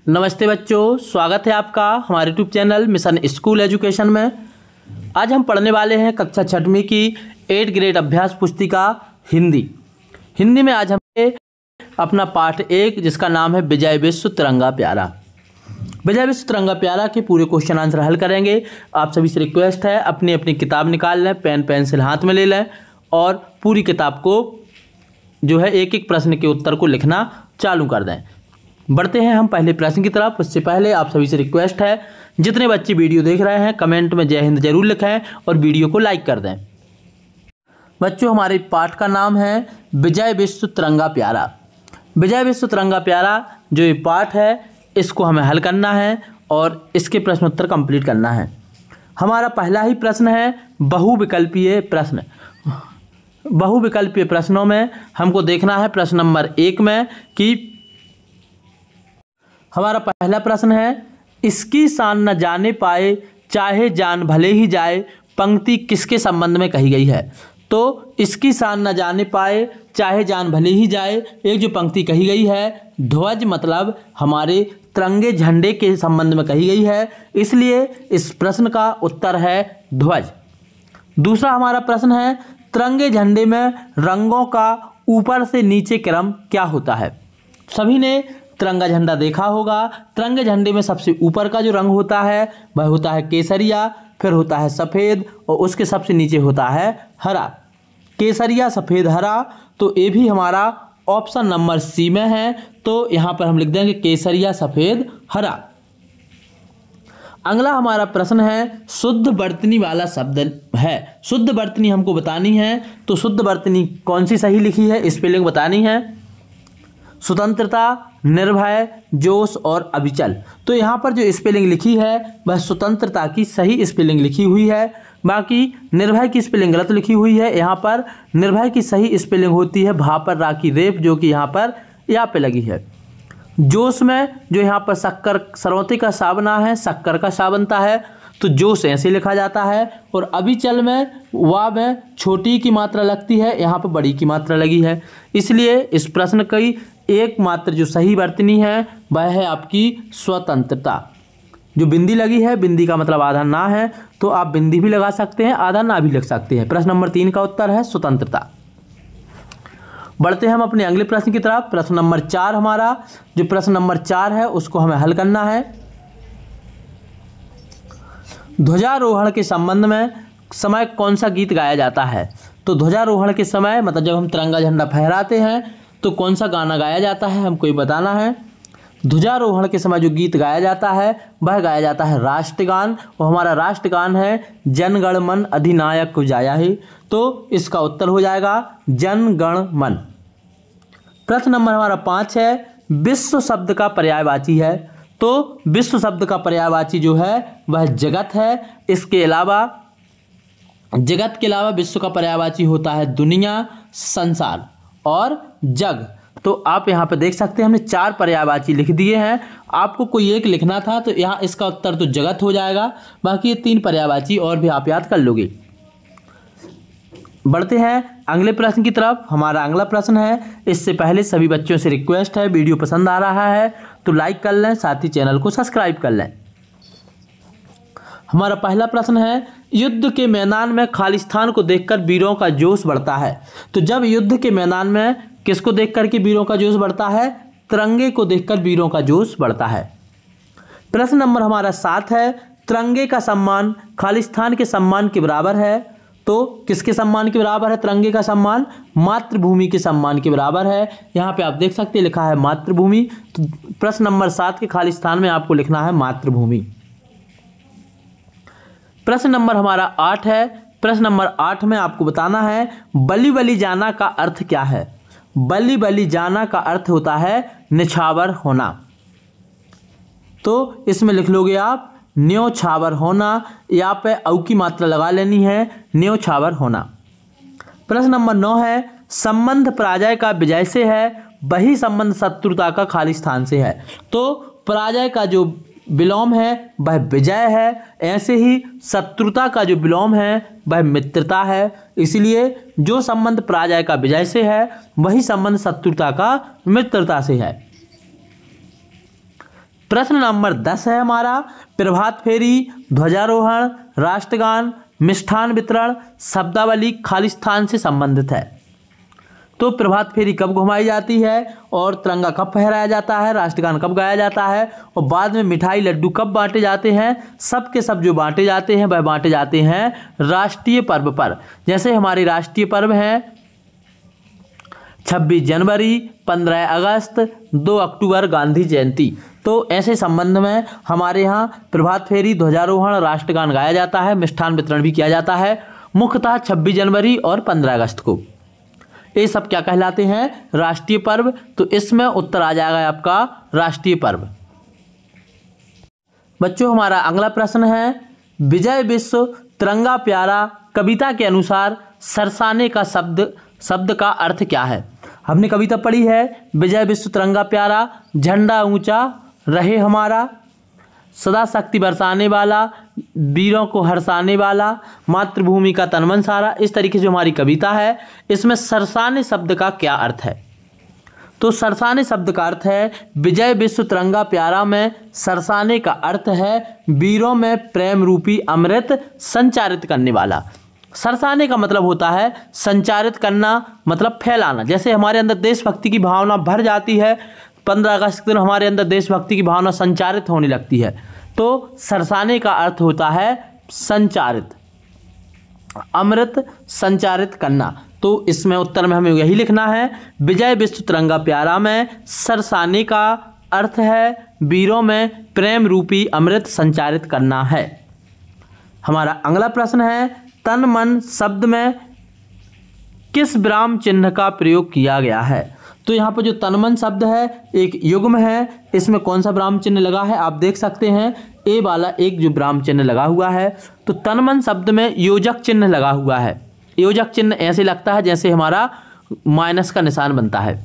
नमस्ते बच्चों, स्वागत है आपका हमारे YouTube channel mission school education में। आज हम पढ़ने वाले हैं कक्षा 6वीं की 8th ग्रेड अभ्यास पुस्तिका हिंदी में आज हमें अपना पाठ 1 जिसका नाम है विजय विश्व तिरंगा प्यारा। विजय विश्व तिरंगा प्यारा के पूरे क्वेश्चन आंसर हल करेंगे। आप सभी से रिक्वेस्ट है अपनी अपनी किताब निकाल लें, पेन पेंसिल हाथ में ले लें और पूरी किताब को जो है एक एक प्रश्न के उत्तर को लिखना चालू कर दें। बढ़ते हैं हम पहले प्रश्न की तरफ। उससे पहले आप सभी से रिक्वेस्ट है जितने बच्चे वीडियो देख रहे हैं कमेंट में जय हिंद जरूर लिखें और वीडियो को लाइक कर दें। बच्चों, हमारे पाठ का नाम है विजय विश्व तिरंगा प्यारा। विजय विश्व तिरंगा प्यारा जो ये पाठ है इसको हमें हल करना है और इसके प्रश्नोत्तर कंप्लीट करना है। हमारा पहला ही प्रश्न है बहुविकल्पीय प्रश्न। बहुविकल्पीय प्रश्नों में हमको देखना है प्रश्न नंबर 1 में कि हमारा पहला प्रश्न है इसकी शान न जाने पाए चाहे जान भले ही जाए पंक्ति किसके संबंध में कही गई है। तो इसकी शान न जाने पाए चाहे जान भले ही जाए एक जो पंक्ति कही गई है ध्वज मतलब हमारे तिरंगे झंडे के संबंध में कही गई है, इसलिए इस प्रश्न का उत्तर है ध्वज। दूसरा हमारा प्रश्न है तिरंगे झंडे में रंगों का ऊपर से नीचे क्रम क्या होता है। सभी ने तिरंगा झंडा देखा होगा। तिरंगे झंडे में सबसे ऊपर का जो रंग होता है वह होता है केसरिया, फिर होता है सफ़ेद और उसके सबसे नीचे होता है हरा। केसरिया, सफ़ेद, हरा। तो ये भी हमारा ऑप्शन नंबर सी में है। तो यहाँ पर हम लिख देंगे केसरिया, सफ़ेद, हरा। अगला हमारा प्रश्न है शुद्ध वर्तनी वाला शब्द है। शुद्ध वर्तनी हमको बतानी है। तो शुद्ध वर्तनी कौन सी सही लिखी है स्पेलिंग बतानी है। स्वतंत्रता, निर्भय, जोश और अविचल। तो यहाँ पर जो स्पेलिंग लिखी है वह स्वतंत्रता की सही स्पेलिंग लिखी हुई है, बाकी निर्भय की स्पेलिंग गलत लिखी हुई है। यहाँ पर निर्भय की सही स्पेलिंग होती है भा पर रा की रेप जो कि यहाँ पे लगी है। जोश में जो यहाँ पर शक्कर सरवती का सा बना है शक्कर का सा बनता है तो जोश ऐसे लिखा जाता है। और अविचल में वाव में छोटी की मात्रा लगती है, यहाँ पर बड़ी की मात्रा लगी है, इसलिए इस प्रश्न की एकमात्र जो सही वर्तनी है वह है आपकी स्वतंत्रता। जो बिंदी लगी है, बिंदी का मतलब आधा ना है, तो आप बिंदी भी लगा सकते हैं, आधा ना भी लग सकते हैं। प्रश्न नंबर 3 का उत्तर है स्वतंत्रता। बढ़ते हैं हम अपने अगले प्रश्न की तरफ। प्रश्न नंबर 4 हमारा जो प्रश्न नंबर 4 है उसको हमें हल करना है। ध्वजारोहण के संबंध में समय कौन सा गीत गाया जाता है। तो ध्वजारोहण के समय मतलब जब हम तिरंगा झंडा फहराते हैं तो कौन सा गाना गाया जाता है हमको ये बताना है। ध्वजारोहण के समय जो गीत गाया जाता है वह गाया जाता है राष्ट्रगान और हमारा राष्ट्रगान है जन गण मन अधिनायक जायाहि। तो इसका उत्तर हो जाएगा जन गण मन। प्रश्न नंबर हमारा 5 है विश्व शब्द का पर्यायवाची है। तो विश्व शब्द का पर्यायवाची जो है वह जगत है। इसके अलावा जगत के अलावा विश्व का पर्यायवाची होता है दुनिया, संसार और जग। तो आप यहाँ पे देख सकते हैं हमने 4 पर्यायवाची लिख दिए हैं। आपको कोई एक लिखना था तो यहाँ इसका उत्तर तो जगत हो जाएगा, बाकी ये 3 पर्यायवाची और भी आप याद कर लोगे। बढ़ते हैं अगले प्रश्न की तरफ। हमारा अगला प्रश्न है, इससे पहले सभी बच्चों से रिक्वेस्ट है वीडियो पसंद आ रहा है तो लाइक कर लें, साथ ही चैनल को सब्सक्राइब कर लें। हमारा पहला प्रश्न है युद्ध के मैदान में खालिस्तान को देखकर वीरों का जोश बढ़ता है। तो जब युद्ध के मैदान में किसको देखकर के वीरों का जोश बढ़ता है, तिरंगे को देखकर वीरों का जोश बढ़ता है। प्रश्न नंबर हमारा 7 है तिरंगे का सम्मान खालिस्तान के सम्मान के बराबर है। तो किसके सम्मान के बराबर है तिरंगे का सम्मान, मातृभूमि के सम्मान के बराबर है। यहाँ पे आप देख सकते हैं लिखा है मातृभूमि। तो प्रश्न नंबर 7 के खालिस्तान में आपको लिखना है मातृभूमि। प्रश्न नंबर हमारा 8 है। प्रश्न नंबर 8 में आपको बताना है बलि बलि जाना का अर्थ क्या है। बलि बलि जाना का अर्थ होता है निछावर होना। तो इसमें लिख लोगे आप न्योछावर होना, यहाँ पे औ की मात्रा लगा लेनी है, न्योछावर होना। प्रश्न नंबर 9 है संबंध पराजय का विजय से है वही संबंध शत्रुता का खालिस्तान से है। तो पराजय का जो विलोम है वह विजय है, ऐसे ही शत्रुता का जो विलोम है वह मित्रता है। इसलिए जो संबंध पराजय का विजय से है वही संबंध शत्रुता का मित्रता से है। प्रश्न नंबर 10 है हमारा, प्रभात फेरी, ध्वजारोहण, राष्ट्रगान, मिष्ठान वितरण, शब्दावली खालिस्तान से संबंधित है। तो प्रभात फेरी कब घुमाई जाती है और तिरंगा कब फहराया जाता है, राष्ट्रगान कब गाया जाता है और बाद में मिठाई लड्डू कब बांटे जाते हैं, सब के सब जो बांटे जाते हैं वह बांटे जाते हैं राष्ट्रीय पर्व पर। जैसे हमारे राष्ट्रीय पर्व हैं 26 जनवरी, 15 अगस्त, 2 अक्टूबर गांधी जयंती। तो ऐसे संबंध में हमारे यहाँ प्रभात फेरी, ध्वजारोहण, राष्ट्रगान गाया जाता है, मिष्ठान वितरण भी किया जाता है, मुख्यतः 26 जनवरी और 15 अगस्त को। ये सब क्या कहलाते हैं, राष्ट्रीय पर्व। तो इसमें उत्तर आ जाएगा आपका राष्ट्रीय पर्व। बच्चों हमारा अगला प्रश्न है, विजय विश्व तिरंगा प्यारा कविता के अनुसार सरसाने का शब्द का अर्थ क्या है। हमने कविता पढ़ी है, विजय विश्व तिरंगा प्यारा, झंडा ऊंचा रहे हमारा, सदा शक्ति बरसाने वाला, वीरों को हर्षाने वाला, मातृभूमि का तन मन सारा। इस तरीके से जो हमारी कविता है इसमें सरसाने शब्द का क्या अर्थ है। तो सरसाने शब्द का अर्थ है, विजय विश्व तिरंगा प्यारा में सरसाने का अर्थ है वीरों में प्रेम रूपी अमृत संचारित करने वाला। सरसाने का मतलब होता है संचारित करना, मतलब फैलाना। जैसे हमारे अंदर देशभक्ति की भावना भर जाती है, 15 अगस्त के दिन हमारे अंदर देशभक्ति की भावना संचारित होने लगती है। तो सरसाने का अर्थ होता है संचारित, अमृत संचारित करना। तो इसमें उत्तर में हमें यही लिखना है, विजय विश्व तिरंगा प्यारा में सरसाने का अर्थ है वीरों में प्रेम रूपी अमृत संचारित करना है। हमारा अगला प्रश्न है, तन मन शब्द में किस विराम चिन्ह का प्रयोग किया गया है। तो यहाँ पर जो तन मन शब्द है एक युग्म है, इसमें कौन सा विराम चिन्ह लगा है आप देख सकते हैं, ए वाला एक जो विराम चिन्ह लगा हुआ है। तो तन मन शब्द में योजक चिन्ह लगा हुआ है। योजक चिन्ह ऐसे लगता है जैसे हमारा माइनस का निशान बनता है,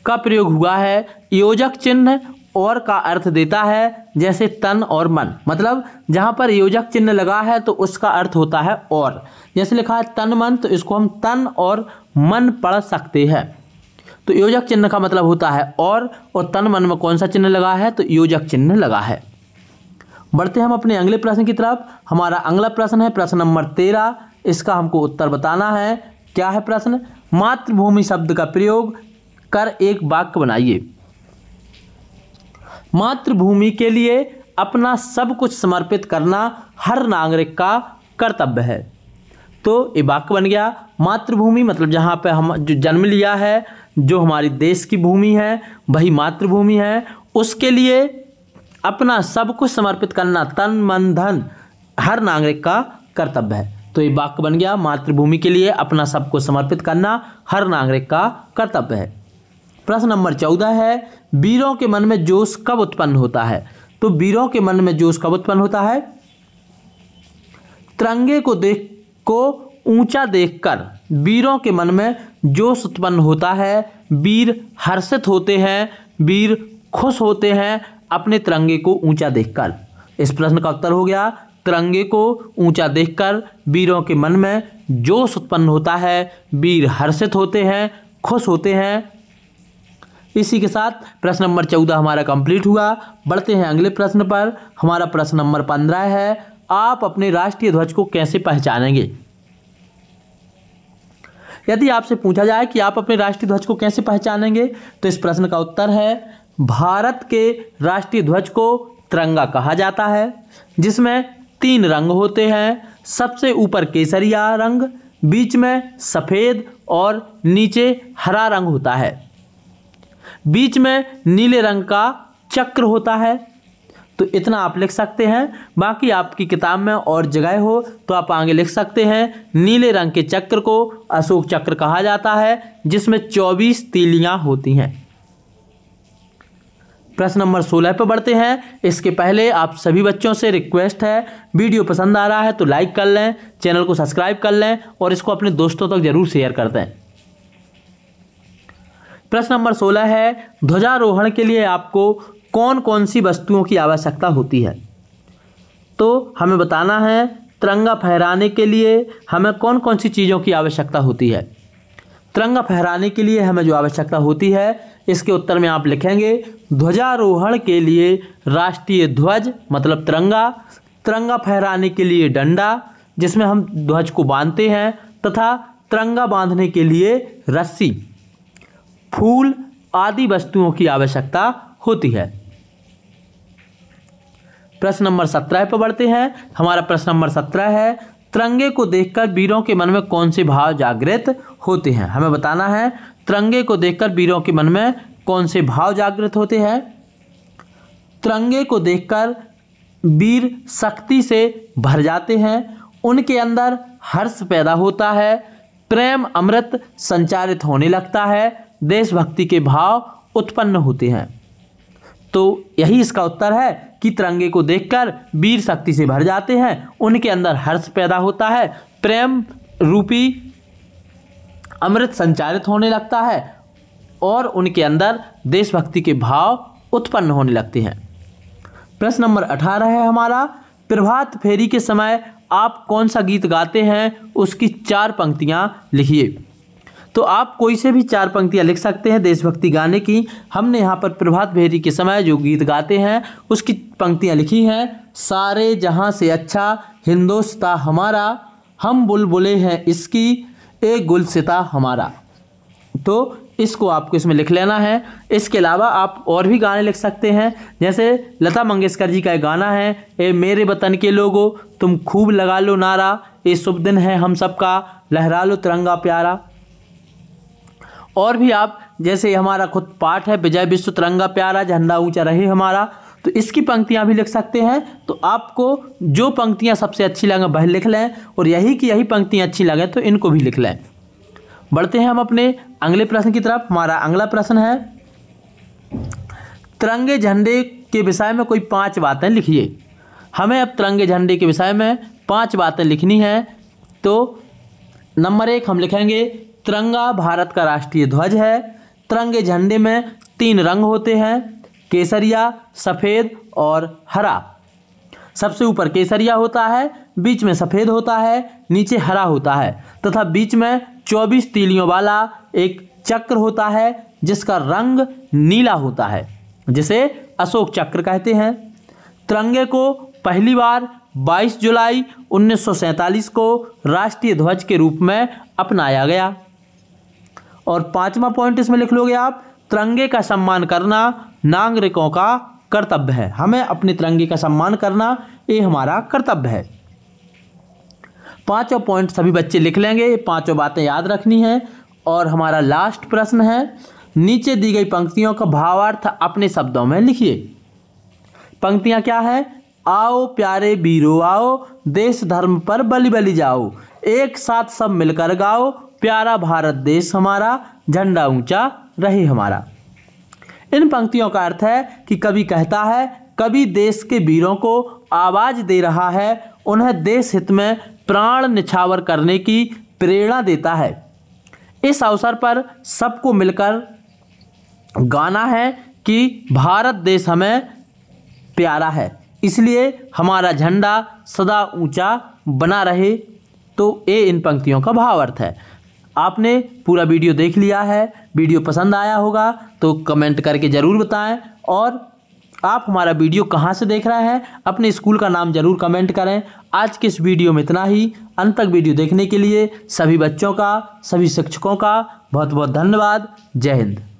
का प्रयोग हुआ है। योजक चिन्ह और का अर्थ देता है जैसे तन और मन, मतलब जहाँ पर योजक चिन्ह लगा है तो उसका अर्थ होता है और। जैसे लिखा है तन मन, तो इसको हम तन और मन पढ़ सकते हैं। तो योजक चिन्ह का मतलब होता है और तन मन में कौन सा चिन्ह लगा है, तो योजक चिन्ह लगा है। बढ़ते हैं हम अपने अगले प्रश्न की तरफ। हमारा अगला प्रश्न है प्रश्न नंबर 13। इसका हमको उत्तर बताना है। क्या है प्रश्न, मातृभूमि शब्द का प्रयोग कर एक वाक्य बनाइए। मातृभूमि के लिए अपना सब कुछ समर्पित करना हर नागरिक का कर्तव्य है। तो ये वाक्य बन गया, मातृभूमि मतलब जहाँ पे हम जो जन्म लिया है, जो हमारी देश की भूमि है वही मातृभूमि है, उसके लिए अपना सब कुछ समर्पित करना तन मन धन हर नागरिक का कर्तव्य है। तो ये वाक्य बन गया, मातृभूमि के लिए अपना सब कुछ समर्पित करना हर नागरिक का कर्तव्य है। प्रश्न नंबर 14 है, वीरों के मन में जोश कब उत्पन्न होता है। तो वीरों के मन में जोश कब उत्पन्न होता है, तिरंगे को ऊंचा देखकर वीरों के मन में जोश उत्पन्न होता है। वीर हर्षित होते हैं, वीर खुश होते हैं अपने तिरंगे को ऊंचा देखकर। इस प्रश्न का उत्तर हो गया, तिरंगे को ऊंचा देखकर वीरों के मन में जोश उत्पन्न होता है, वीर हर्षित होते हैं, खुश होते हैं। इसी के साथ प्रश्न नंबर 14 हमारा कंप्लीट हुआ। बढ़ते हैं अगले प्रश्न पर। हमारा प्रश्न नंबर 15 है, आप अपने राष्ट्रीय ध्वज को कैसे पहचानेंगे। यदि आपसे पूछा जाए कि आप अपने राष्ट्रीय ध्वज को कैसे पहचानेंगे, तो इस प्रश्न का उत्तर है, भारत के राष्ट्रीय ध्वज को तिरंगा कहा जाता है, जिसमें 3 रंग होते हैं। सबसे ऊपर केसरिया रंग, बीच में सफ़ेद और नीचे हरा रंग होता है। बीच में नीले रंग का चक्र होता है। तो इतना आप लिख सकते हैं। बाकी आपकी किताब में और जगह हो तो आप आगे लिख सकते हैं, नीले रंग के चक्र को अशोक चक्र कहा जाता है, जिसमें 24 तीलियां होती हैं। प्रश्न नंबर 16 पर बढ़ते हैं। इसके पहले आप सभी बच्चों से रिक्वेस्ट है, वीडियो पसंद आ रहा है तो लाइक कर लें, चैनल को सब्सक्राइब कर लें और इसको अपने दोस्तों तक जरूर शेयर कर दें। प्रश्न नंबर 16 है, ध्वजारोहण के लिए आपको कौन कौन सी वस्तुओं की आवश्यकता होती है। तो हमें बताना है, तिरंगा फहराने के लिए हमें कौन कौन सी चीज़ों की आवश्यकता होती है। तिरंगा फहराने के लिए हमें जो आवश्यकता होती है, इसके उत्तर में आप लिखेंगे ध्वजारोहण के लिए राष्ट्रीय ध्वज मतलब तिरंगा, तिरंगा फहराने के लिए डंडा जिसमें हम ध्वज को बांधते हैं तथा तिरंगा बांधने के लिए रस्सी, फूल आदि वस्तुओं की आवश्यकता होती है। प्रश्न नंबर 17 पर बढ़ते हैं। हमारा प्रश्न नंबर 17 है, तिरंगे को देखकर वीरों के मन में कौन से भाव जागृत होते हैं? हमें बताना है तिरंगे को देखकर वीरों के मन में कौन से भाव जागृत होते हैं। तिरंगे को देखकर वीर शक्ति से भर जाते हैं, उनके अंदर हर्ष पैदा होता है, प्रेम अमृत संचारित होने लगता है, देशभक्ति के भाव उत्पन्न होते हैं। तो यही इसका उत्तर है कि तिरंगे को देखकर वीर शक्ति से भर जाते हैं, उनके अंदर हर्ष पैदा होता है, प्रेम रूपी अमृत संचारित होने लगता है और उनके अंदर देशभक्ति के भाव उत्पन्न होने लगते हैं। प्रश्न नंबर 18 है हमारा, प्रभात फेरी के समय आप कौन सा गीत गाते हैं? उसकी 4 पंक्तियां लिखिए। तो आप कोई से भी 4 पंक्तियां लिख सकते हैं देशभक्ति गाने की। हमने यहाँ पर प्रभात फेरी के समय जो गीत गाते हैं उसकी पंक्तियां लिखी हैं। सारे जहां से अच्छा हिंदुस्तां हमारा, हम बुलबुलें हैं इसकी, एक गुलसिता हमारा। तो इसको आपको इसमें लिख लेना है। इसके अलावा आप और भी गाने लिख सकते हैं, जैसे लता मंगेशकर जी का एक गाना है, ए मेरे वतन के लोगों तुम खूब लगा लो नारा, ये शुभ दिन है हम सबका, लहरा लो तिरंगा प्यारा। और भी आप, जैसे हमारा खुद पाठ है, विजय विश्व तिरंगा प्यारा, झंडा ऊंचा रहे हमारा, तो इसकी पंक्तियां भी लिख सकते हैं। तो आपको जो पंक्तियां सबसे अच्छी लगे वह लिख लें और यही की यही पंक्तियां अच्छी लगें तो इनको भी लिख लें। बढ़ते हैं हम अपने अगले प्रश्न की तरफ। हमारा अगला प्रश्न है, तिरंगे झंडे के विषय में कोई 5 बातें लिखिए। हमें अब तिरंगे झंडे के विषय में 5 बातें लिखनी हैं। तो नंबर 1 हम लिखेंगे, तिरंगा भारत का राष्ट्रीय ध्वज है। तिरंगे झंडे में 3 रंग होते हैं, केसरिया, सफ़ेद और हरा। सबसे ऊपर केसरिया होता है, बीच में सफ़ेद होता है, नीचे हरा होता है तथा बीच में 24 तीलियों वाला एक चक्र होता है जिसका रंग नीला होता है, जिसे अशोक चक्र कहते हैं। तिरंगे को पहली बार 22 जुलाई 1947 को राष्ट्रीय ध्वज के रूप में अपनाया गया। और 5वां पॉइंट इसमें लिख लोगे आप, तिरंगे का सम्मान करना नागरिकों का कर्तव्य है। हमें अपने तिरंगे का सम्मान करना ये हमारा कर्तव्य है। 5वां पॉइंट सभी बच्चे लिख लेंगे, ये 5 बातें याद रखनी है। और हमारा लास्ट प्रश्न है, नीचे दी गई पंक्तियों का भावार्थ अपने शब्दों में लिखिए। पंक्तियां क्या है, आओ प्यारे वीरों आओ, देश धर्म पर बलि बलि जाओ, एक साथ सब मिलकर गाओ, प्यारा भारत देश हमारा, झंडा ऊंचा रहे हमारा। इन पंक्तियों का अर्थ है कि कवि कहता है, कवि देश के वीरों को आवाज दे रहा है, उन्हें देश हित में प्राण न्यौछावर करने की प्रेरणा देता है। इस अवसर पर सबको मिलकर गाना है कि भारत देश हमें प्यारा है, इसलिए हमारा झंडा सदा ऊंचा बना रहे। तो ये इन पंक्तियों का भावार्थ है। आपने पूरा वीडियो देख लिया है, वीडियो पसंद आया होगा तो कमेंट करके ज़रूर बताएं। और आप हमारा वीडियो कहाँ से देख रहे हैं, अपने स्कूल का नाम ज़रूर कमेंट करें। आज के इस वीडियो में इतना ही। अंत तक वीडियो देखने के लिए सभी बच्चों का, सभी शिक्षकों का बहुत बहुत धन्यवाद। जय हिंद।